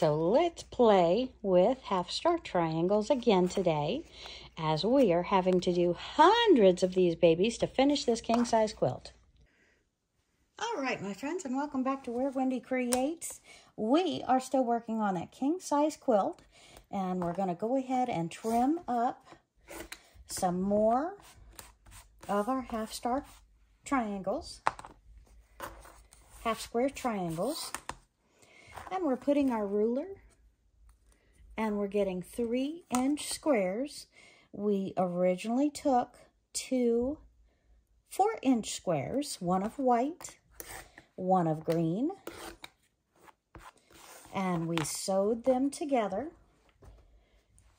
So let's play with half-star triangles again today, as we are having to do hundreds of these babies to finish this king-size quilt. All right, my friends, and welcome back to Where Wendy Creates. We are still working on that king-size quilt, and we're going to go ahead and trim up some more of our half-star triangles, half-square triangles. And we're putting our ruler, and we're getting 3-inch squares. We originally took 2 4-inch squares, one of white, one of green, and we sewed them together.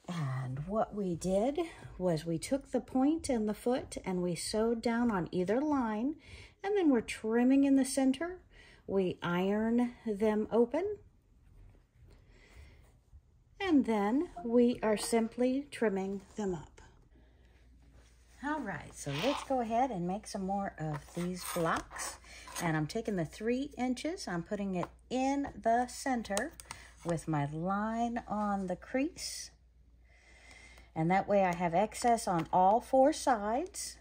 And what we did was we took the point and the foot and we sewed down on either line, and then we're trimming in the center. We iron them open, and then we are simply trimming them up. All right, so let's go ahead and make some more of these blocks. And I'm taking the 3 inches, I'm putting it in the center with my line on the crease. And that way I have excess on all 4 sides.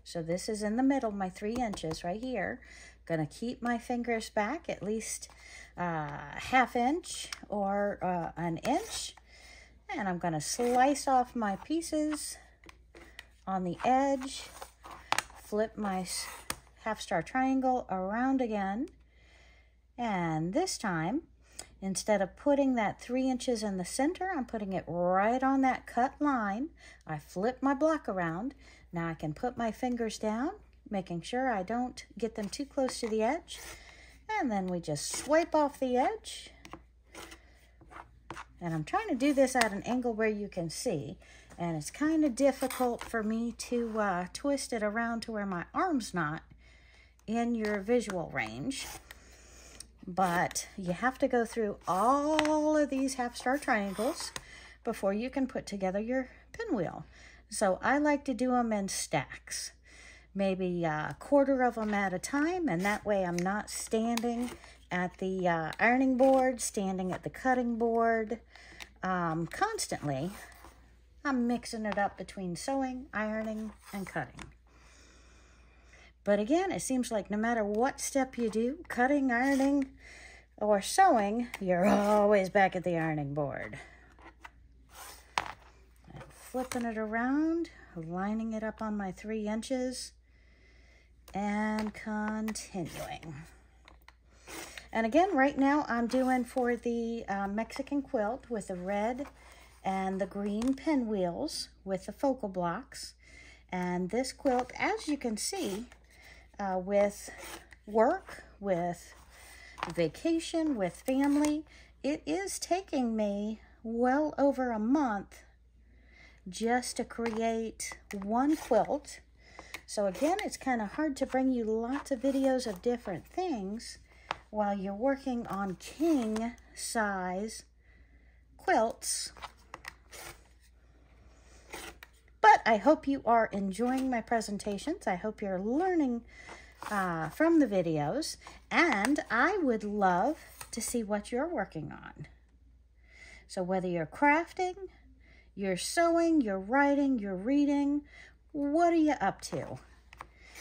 So this is in the middle, my 3 inches right here. Gonna keep my fingers back at least ½ inch or an inch. And I'm gonna slice off my pieces on the edge, flip my half-star triangle around again. And this time, instead of putting that 3 inches in the center, I'm putting it right on that cut line. I flip my block around. Now I can put my fingers down, making sure I don't get them too close to the edge. And then we just swipe off the edge. And I'm trying to do this at an angle where you can see. And it's kind of difficult for me to twist it around to where my arm's not in your visual range. But you have to go through all of these half-star triangles before you can put together your pinwheel. So I like to do them in stacks. Maybe a quarter of them at a time, and that way I'm not standing at the ironing board, standing at the cutting board constantly. I'm mixing it up between sewing, ironing, and cutting. But again, it seems like no matter what step you do, cutting, ironing, or sewing, you're always back at the ironing board. And flipping it around, lining it up on my 3 inches, and continuing. And again, right now I'm doing for the Mexican quilt with the red and the green pinwheels with the focal blocks. And this quilt, as you can see, with work, with vacation, with family, it is taking me well over a month just to create one quilt. So again, it's kind of hard to bring you lots of videos of different things while you're working on king size quilts. But I hope you are enjoying my presentations. I hope you're learning from the videos. And I would love to see what you're working on. So whether you're crafting, you're sewing, you're writing, you're reading, what are you up to?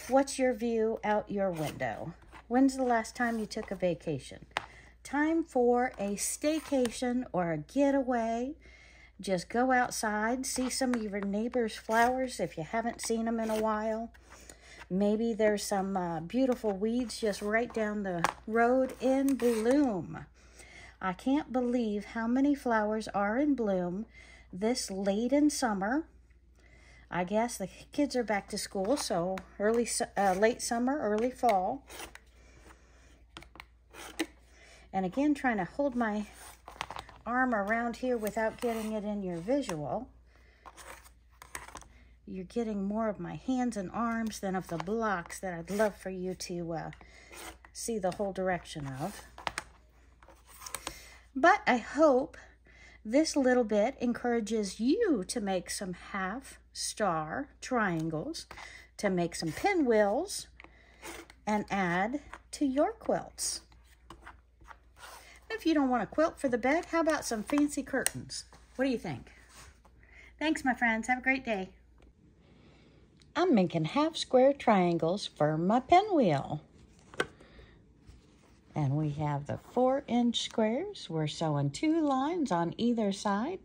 What's your view out your window? When's the last time you took a vacation? Time for a staycation or a getaway. Just go outside, see some of your neighbor's flowers if you haven't seen them in a while. Maybe there's some beautiful weeds just right down the road in bloom. I can't believe how many flowers are in bloom this late in summer. I guess the kids are back to school, so late summer, early fall. And again, trying to hold my arm around here without getting it in your visual. You're getting more of my hands and arms than of the blocks that I'd love for you to see the whole direction of. But I hope this little bit encourages you to make some half-star triangles, to make some pinwheels, and add to your quilts. if you don't want a quilt for the bed, how about some fancy curtains? What do you think? Thanks, my friends. Have a great day. I'm making half square triangles for my pinwheel. And we have the 4-inch squares. We're sewing 2 lines on either side.